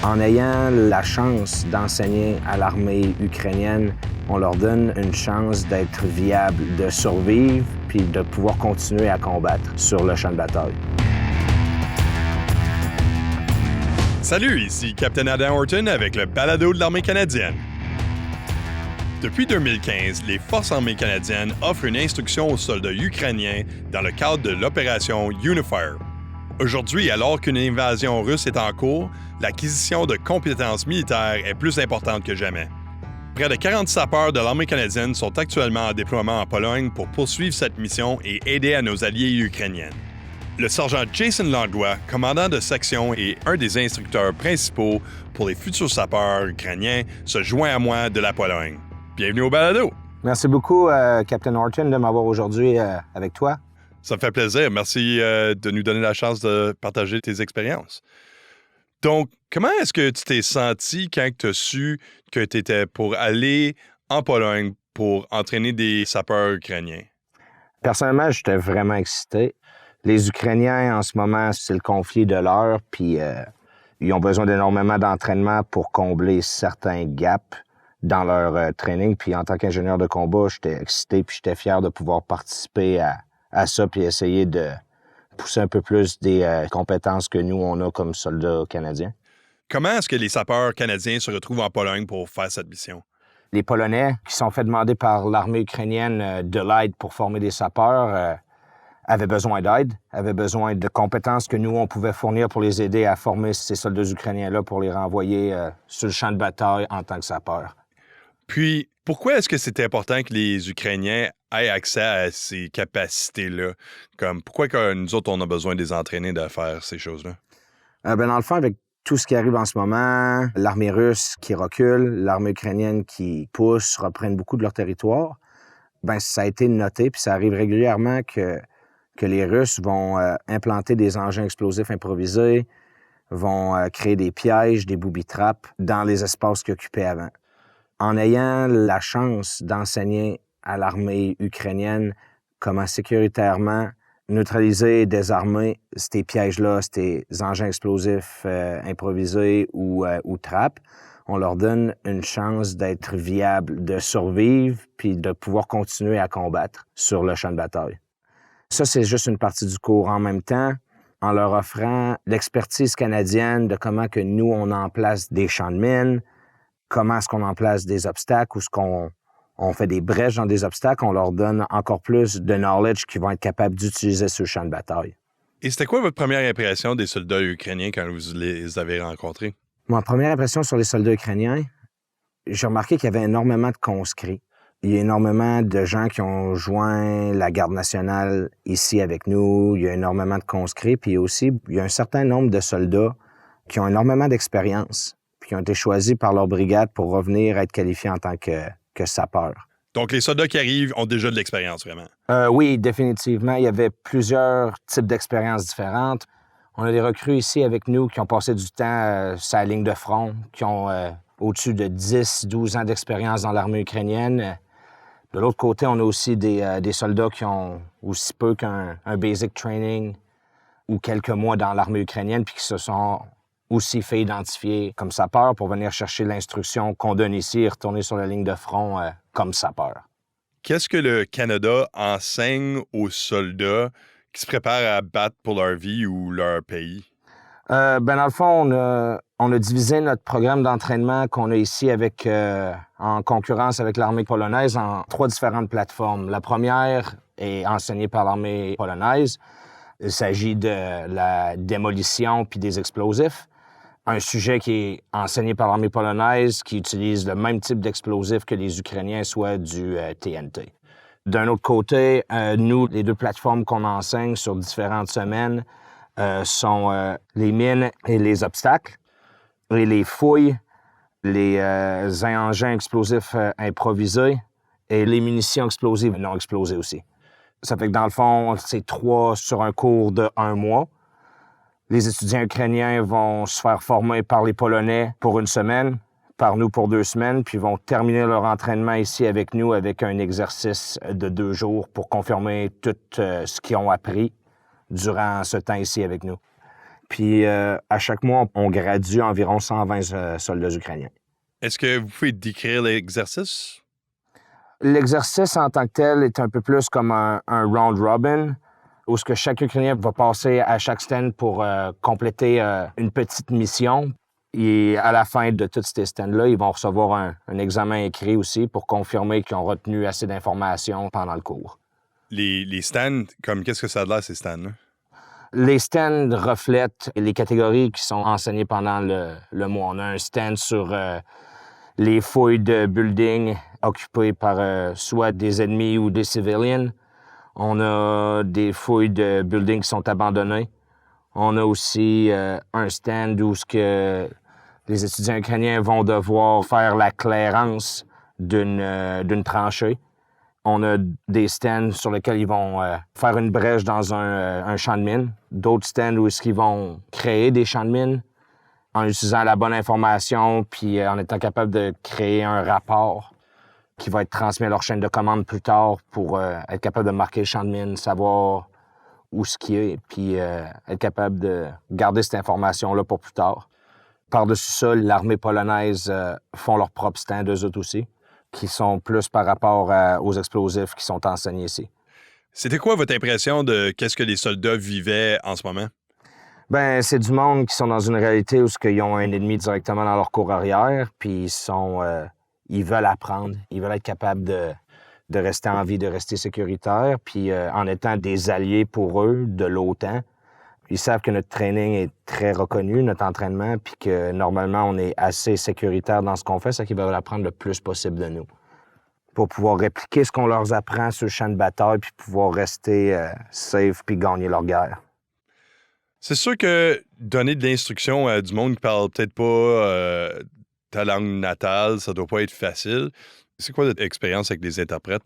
En ayant la chance d'enseigner à l'armée ukrainienne, on leur donne une chance d'être viable, de survivre, puis de pouvoir continuer à combattre sur le champ de bataille. Salut, ici Captain Adam Horton avec le balado de l'armée canadienne. Depuis 2015, les Forces armées canadiennes offrent une instruction aux soldats ukrainiens dans le cadre de l'opération Unifier. Aujourd'hui, alors qu'une invasion russe est en cours, l'acquisition de compétences militaires est plus importante que jamais. Près de 40 sapeurs de l'armée canadienne sont actuellement en déploiement en Pologne pour poursuivre cette mission et aider à nos alliés ukrainiens. Le sergent Jason Langlois, commandant de section et un des instructeurs principaux pour les futurs sapeurs ukrainiens, se joint à moi de la Pologne. Bienvenue au balado! Merci beaucoup, Captain Horton, de m'avoir aujourd'hui avec toi. Ça me fait plaisir. Merci de nous donner la chance de partager tes expériences. Donc, comment est-ce que tu t'es senti quand tu as su que tu étais pour aller en Pologne pour entraîner des sapeurs ukrainiens? Personnellement, j'étais vraiment excité. Les Ukrainiens, en ce moment, c'est le conflit de l'heure, puis ils ont besoin d'énormément d'entraînement pour combler certains gaps dans leur training. Puis en tant qu'ingénieur de combat, j'étais excité, puis j'étais fier de pouvoir participer à ça, puis essayer de pousser un peu plus des compétences que nous, on a comme soldats canadiens. Comment est-ce que les sapeurs canadiens se retrouvent en Pologne pour faire cette mission? Les Polonais, qui sont fait demander par l'armée ukrainienne de l'aide pour former des sapeurs, avaient besoin d'aide, avaient besoin de compétences que nous, on pouvait fournir pour les aider à former ces soldats ukrainiens-là pour les renvoyer sur le champ de bataille en tant que sapeurs. Puis, pourquoi est-ce que c'est important que les Ukrainiens aient accès à ces capacités-là? Comme, pourquoi que nous autres, on a besoin de les entraîner de faire ces choses-là? Dans le fond, avec tout ce qui arrive en ce moment, l'armée russe qui recule, l'armée ukrainienne qui pousse, reprennent beaucoup de leur territoire, ça a été noté, puis ça arrive régulièrement que les Russes vont implanter des engins explosifs improvisés, vont créer des pièges, des booby-traps dans les espaces qu'ils occupaient avant. En ayant la chance d'enseigner à l'armée ukrainienne comment sécuritairement neutraliser et désarmer ces pièges-là, ces engins explosifs improvisés ou trappes, on leur donne une chance d'être viable, de survivre, puis de pouvoir continuer à combattre sur le champ de bataille. Ça, c'est juste une partie du cours. En même temps, en leur offrant l'expertise canadienne de comment que nous, on en place des champs de mines, comment est-ce qu'on en place des obstacles ou est-ce qu'on fait des brèches dans des obstacles, on leur donne encore plus de knowledge qu'ils vont être capables d'utiliser sur le champ de bataille. Et c'était quoi votre première impression des soldats ukrainiens quand vous les avez rencontrés? Ma première impression sur les soldats ukrainiens, j'ai remarqué qu'il y avait énormément de conscrits. Il y a énormément de gens qui ont joint la Garde nationale ici avec nous. Il y a énormément de conscrits. Puis aussi, il y a un certain nombre de soldats qui ont énormément d'expérience puis qui ont été choisis par leur brigade pour revenir être qualifiés en tant que sapeurs. Donc, les soldats qui arrivent ont déjà de l'expérience, vraiment? Oui, définitivement. Il y avait plusieurs types d'expériences différentes. On a des recrues ici avec nous qui ont passé du temps sur la ligne de front, qui ont au-dessus de 10-12 ans d'expérience dans l'armée ukrainienne. De l'autre côté, on a aussi des soldats qui ont aussi peu qu'un basic training ou quelques mois dans l'armée ukrainienne puis qui se sont aussi fait identifier comme sapeurs pour venir chercher l'instruction qu'on donne ici et retourner sur la ligne de front comme sapeurs. Qu'est-ce que le Canada enseigne aux soldats qui se préparent à battre pour leur vie ou leur pays? Dans le fond, on a divisé notre programme d'entraînement qu'on a ici en concurrence avec l'armée polonaise en 3 différentes plateformes. La première est enseignée par l'armée polonaise. Il s'agit de la démolition puis des explosifs. Un sujet qui est enseigné par l'armée polonaise qui utilise le même type d'explosifs que les Ukrainiens, soit du TNT. D'un autre côté, nous, les 2 plateformes qu'on enseigne sur différentes semaines sont les mines et les obstacles, et les fouilles, les engins explosifs improvisés et les munitions explosives non explosées aussi. Ça fait que dans le fond, c'est 3 sur un cours de 1 mois. Les étudiants ukrainiens vont se faire former par les Polonais pour 1 semaine, par nous pour 2 semaines, puis vont terminer leur entraînement ici avec nous avec un exercice de 2 jours pour confirmer tout ce qu'ils ont appris durant ce temps ici avec nous. Puis à chaque mois, on gradue environ 120 soldats ukrainiens. Est-ce que vous pouvez décrire l'exercice? L'exercice en tant que tel est un peu plus comme un round robin, où ce que chaque Ukrainien va passer à chaque stand pour compléter une petite mission. Et à la fin de tous ces stands-là, ils vont recevoir un examen écrit aussi pour confirmer qu'ils ont retenu assez d'informations pendant le cours. Les stands, comme qu'est-ce que ça a l'air, ces stands-là? Les stands reflètent les catégories qui sont enseignées pendant le mois. On a un stand sur les fouilles de buildings occupées par soit des ennemis ou des civilians. On a des fouilles de buildings qui sont abandonnés. On a aussi un stand où les étudiants ukrainiens vont devoir faire la clairance d'une tranchée. On a des stands sur lesquels ils vont faire une brèche dans un champ de mine. D'autres stands où ils vont créer des champs de mine en utilisant la bonne information puis en étant capable de créer un rapport qui va être transmis à leur chaîne de commande plus tard pour être capable de marquer le champ de mine, savoir où ce qui est, puis être capable de garder cette information-là pour plus tard. Par-dessus ça, l'armée polonaise font leur propre stand, eux autres aussi, qui sont plus par rapport aux explosifs qui sont enseignés ici. C'était quoi votre impression de qu'est-ce que les soldats vivaient en ce moment? Ben, c'est du monde qui sont dans une réalité où ils ont un ennemi directement dans leur cour arrière, puis ils veulent apprendre, ils veulent être capables de rester en vie, de rester sécuritaires, puis en étant des alliés pour eux de l'OTAN. Ils savent que notre training est très reconnu, notre entraînement, puis que normalement, on est assez sécuritaire dans ce qu'on fait, c'est qu'ils veulent apprendre le plus possible de nous pour pouvoir répliquer ce qu'on leur apprend sur le champ de bataille, puis pouvoir rester safe, puis gagner leur guerre. C'est sûr que donner de l'instruction à du monde qui parle peut-être pas ta langue natale, ça doit pas être facile. C'est quoi votre expérience avec les interprètes?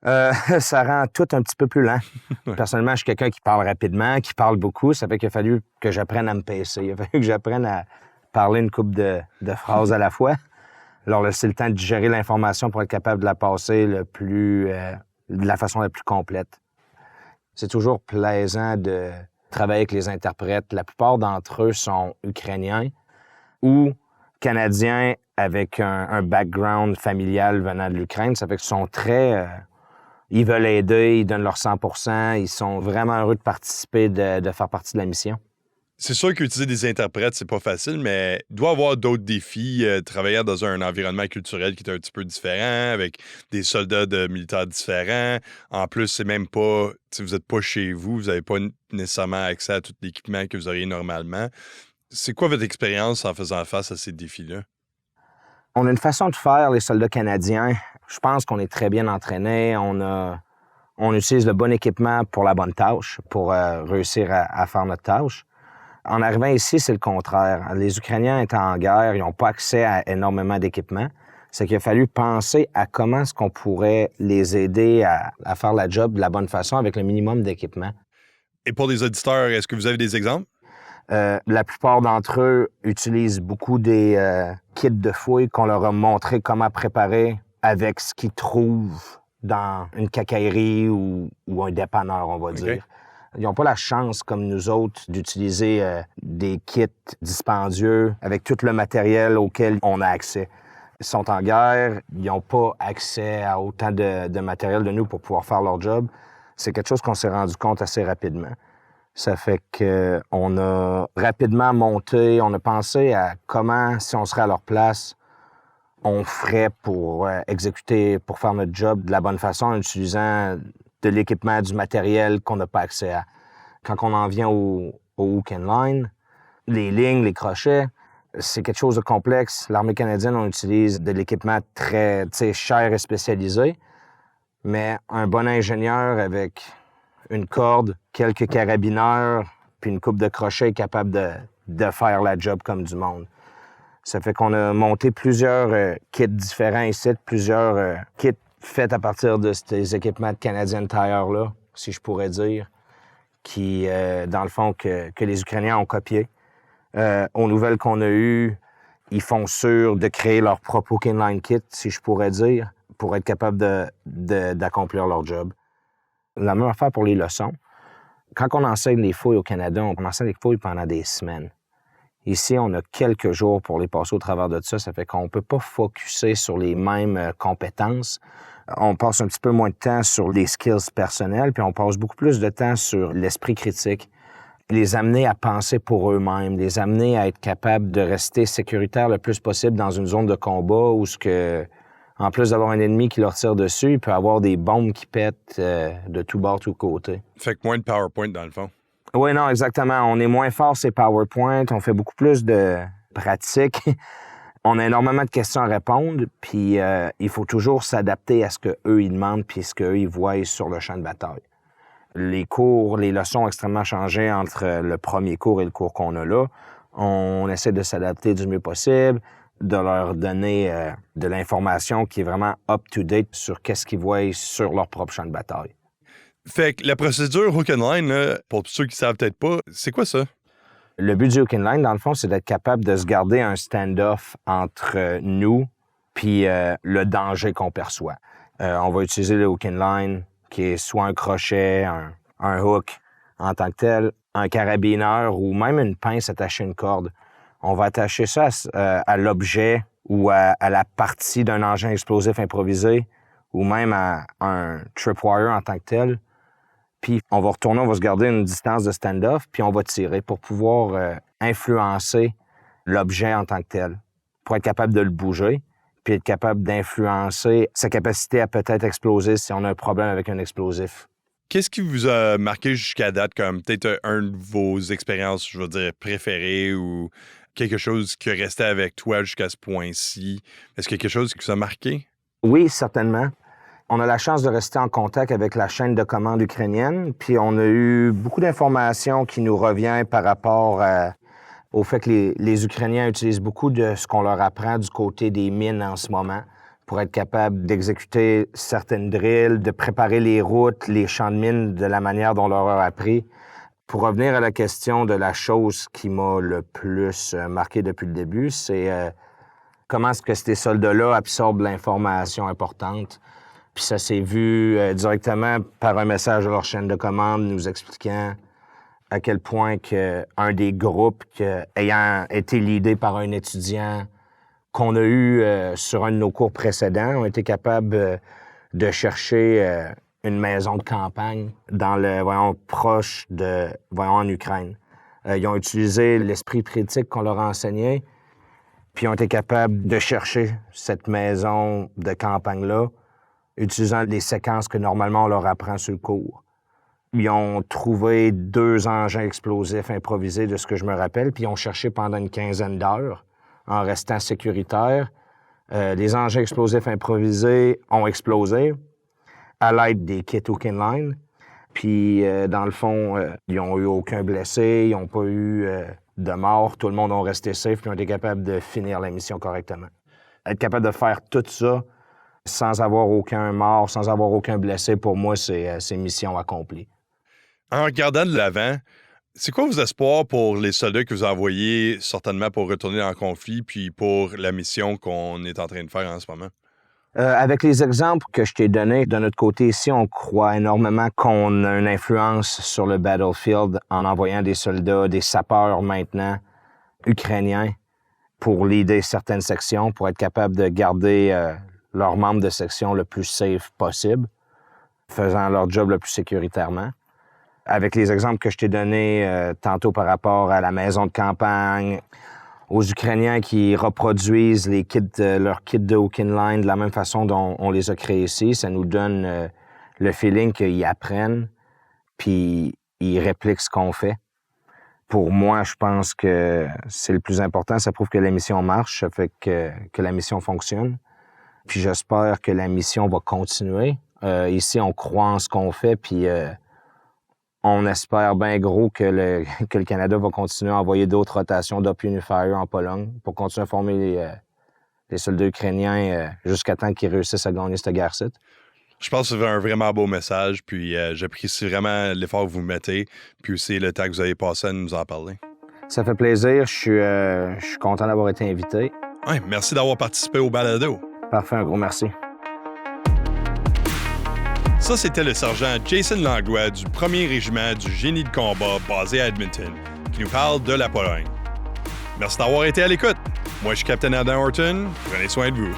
Ça rend tout un petit peu plus lent. Personnellement, je suis quelqu'un qui parle rapidement, qui parle beaucoup. Ça fait qu'il a fallu que j'apprenne à me pacer. Il a fallu que j'apprenne à parler une couple de phrases à la fois. Alors, c'est le temps de digérer l'information pour être capable de la passer de la façon la plus complète. C'est toujours plaisant de travailler avec les interprètes. La plupart d'entre eux sont ukrainiens ou canadiens avec un background familial venant de l'Ukraine. Ça fait qu'ils sont très... ils veulent aider, ils donnent leur 100%. Ils sont vraiment heureux de participer, de faire partie de la mission. C'est sûr qu'utiliser des interprètes, c'est pas facile, mais il doit y avoir d'autres défis. Travailler dans un environnement culturel qui est un petit peu différent, avec des soldats de militaires différents. En plus, c'est même pas... Vous n'êtes pas chez vous, vous n'avez pas nécessairement accès à tout l'équipement que vous auriez normalement. C'est quoi votre expérience en faisant face à ces défis-là? On a une façon de faire, les soldats canadiens. Je pense qu'on est très bien entraînés. On utilise le bon équipement pour la bonne tâche, pour réussir à faire notre tâche. En arrivant ici, c'est le contraire. Les Ukrainiens étant en guerre, ils n'ont pas accès à énormément d'équipement. C'est qu'il a fallu penser à comment est-ce qu'on pourrait les aider à faire la job de la bonne façon avec le minimum d'équipement. Et pour les auditeurs, est-ce que vous avez des exemples? La plupart d'entre eux utilisent beaucoup des kits de fouilles qu'on leur a montré comment préparer avec ce qu'ils trouvent dans une quincaillerie ou un dépanneur, on va dire. Ils n'ont pas la chance, comme nous autres, d'utiliser des kits dispendieux avec tout le matériel auquel on a accès. Ils sont en guerre, ils n'ont pas accès à autant de matériel de nous pour pouvoir faire leur job. C'est quelque chose qu'on s'est rendu compte assez rapidement. Ça fait qu'on a rapidement monté, on a pensé à comment, si on serait à leur place, on ferait pour exécuter, pour faire notre job de la bonne façon en utilisant de l'équipement, du matériel qu'on n'a pas accès à. Quand on en vient au hook and line, les lignes, les crochets, c'est quelque chose de complexe. L'armée canadienne, on utilise de l'équipement très cher et spécialisé, mais un bon ingénieur avec une corde, quelques carabineurs, puis une coupe de crochets est capable de faire la job comme du monde. Ça fait qu'on a monté plusieurs kits différents ici, plusieurs kits faits à partir de ces équipements de Canadian Tire-là, si je pourrais dire, qui, dans le fond, que les Ukrainiens ont copié. Aux nouvelles qu'on a eues, ils font sûr de créer leur propre hook and line kit, si je pourrais dire, pour être capable d'accomplir leur job. La même affaire pour les leçons. Quand on enseigne les fouilles au Canada, on enseigne les fouilles pendant des semaines. Ici, on a quelques jours pour les passer au travers de ça. Ça fait qu'on ne peut pas focusser sur les mêmes compétences. On passe un petit peu moins de temps sur les skills personnels, puis on passe beaucoup plus de temps sur l'esprit critique. Les amener à penser pour eux-mêmes, les amener à être capables de rester sécuritaires le plus possible dans une zone de combat où en plus d'avoir un ennemi qui leur tire dessus, il peut y avoir des bombes qui pètent de tous bords, tous côtés. Fait que moins de PowerPoint dans le fond. Oui, non, exactement. On est moins fort sur PowerPoint, on fait beaucoup plus de pratique. On a énormément de questions à répondre, puis il faut toujours s'adapter à ce qu'eux ils demandent puis ce qu'eux ils voient sur le champ de bataille. Les cours, les leçons ont extrêmement changé entre le premier cours et le cours qu'on a là. On essaie de s'adapter du mieux possible, de leur donner de l'information qui est vraiment up-to-date sur qu'est-ce qu'ils voient sur leur propre champ de bataille. Fait que la procédure Hook and Line, là, pour ceux qui savent peut-être pas, c'est quoi ça? Le but du Hook and Line, dans le fond, c'est d'être capable de se garder un stand-off entre nous puis le danger qu'on perçoit. On va utiliser le Hook and Line, qui est soit un crochet, un hook en tant que tel, un carabineur ou même une pince attachée à une corde. On va attacher ça à l'objet ou à la partie d'un engin explosif improvisé ou même à un tripwire en tant que tel. Puis on va retourner, on va se garder une distance de stand-off, puis on va tirer pour pouvoir influencer l'objet en tant que tel, pour être capable de le bouger, puis être capable d'influencer sa capacité à peut-être exploser si on a un problème avec un explosif. Qu'est-ce qui vous a marqué jusqu'à date comme peut-être un de vos expériences, je veux dire, préférées ou quelque chose qui est resté avec toi jusqu'à ce point-ci? Est-ce qu'il y a quelque chose qui vous a marqué? Oui, certainement. On a la chance de rester en contact avec la chaîne de commande ukrainienne, puis on a eu beaucoup d'informations qui nous reviennent par rapport au fait que les Ukrainiens utilisent beaucoup de ce qu'on leur apprend du côté des mines en ce moment pour être capable d'exécuter certaines drills, de préparer les routes, les champs de mines de la manière dont on leur a appris. Pour revenir à la question de la chose qui m'a le plus marqué depuis le début, c'est comment est-ce que ces soldats-là absorbent l'information importante. Puis ça s'est vu directement par un message de leur chaîne de commande nous expliquant à quel point un des groupes ayant été leadé par un étudiant qu'on a eu sur un de nos cours précédents, ont été capables de chercher une maison de campagne proche en Ukraine. Ils ont utilisé l'esprit critique qu'on leur a enseigné, puis ils ont été capables de chercher cette maison de campagne-là, utilisant les séquences que normalement on leur apprend sur le cours. Ils ont trouvé 2 engins explosifs improvisés, de ce que je me rappelle, puis ils ont cherché pendant une 15aine d'heures en restant sécuritaires. Les engins explosifs improvisés ont explosé à l'aide des kits Hook and Line. Puis, dans le fond, ils n'ont eu aucun blessé, ils n'ont pas eu de mort. Tout le monde a resté safe, puis ils ont été capables de finir la mission correctement. Être capable de faire tout ça sans avoir aucun mort, sans avoir aucun blessé, pour moi, c'est mission accomplie. En regardant de l'avant, c'est quoi vos espoirs pour les soldats que vous envoyez certainement pour retourner en conflit puis pour la mission qu'on est en train de faire en ce moment? Avec les exemples que je t'ai donnés, de notre côté ici, on croit énormément qu'on a une influence sur le battlefield en envoyant des soldats, des sapeurs maintenant, ukrainiens, pour leader certaines sections, pour être capable de garder leurs membres de section le plus safe possible, faisant leur job le plus sécuritairement. Avec les exemples que je t'ai donnés tantôt par rapport à la maison de campagne, aux Ukrainiens qui reproduisent leurs kits de Hook and Line de la même façon dont on les a créés ici, ça nous donne le feeling qu'ils apprennent puis ils répliquent ce qu'on fait. Pour moi, je pense que c'est le plus important. Ça prouve que la mission marche, ça fait que la mission fonctionne. Puis j'espère que la mission va continuer. Ici, on croit en ce qu'on fait, puis on espère bien gros que le Canada va continuer à envoyer d'autres rotations d'Op Unifier en Pologne pour continuer à former les soldats ukrainiens jusqu'à temps qu'ils réussissent à gagner cette guerre-ci. Je pense que c'est un vraiment beau message, puis j'apprécie vraiment l'effort que vous mettez, puis aussi le temps que vous avez passé à nous en parler. Ça fait plaisir. Je suis content d'avoir été invité. Ouais, merci d'avoir participé au balado. Parfait, un gros merci. Ça, c'était le sergent Jason Langlois du 1er régiment du génie de combat basé à Edmonton, qui nous parle de la Pologne. Merci d'avoir été à l'écoute. Moi, je suis Captain Adam Horton. Prenez soin de vous.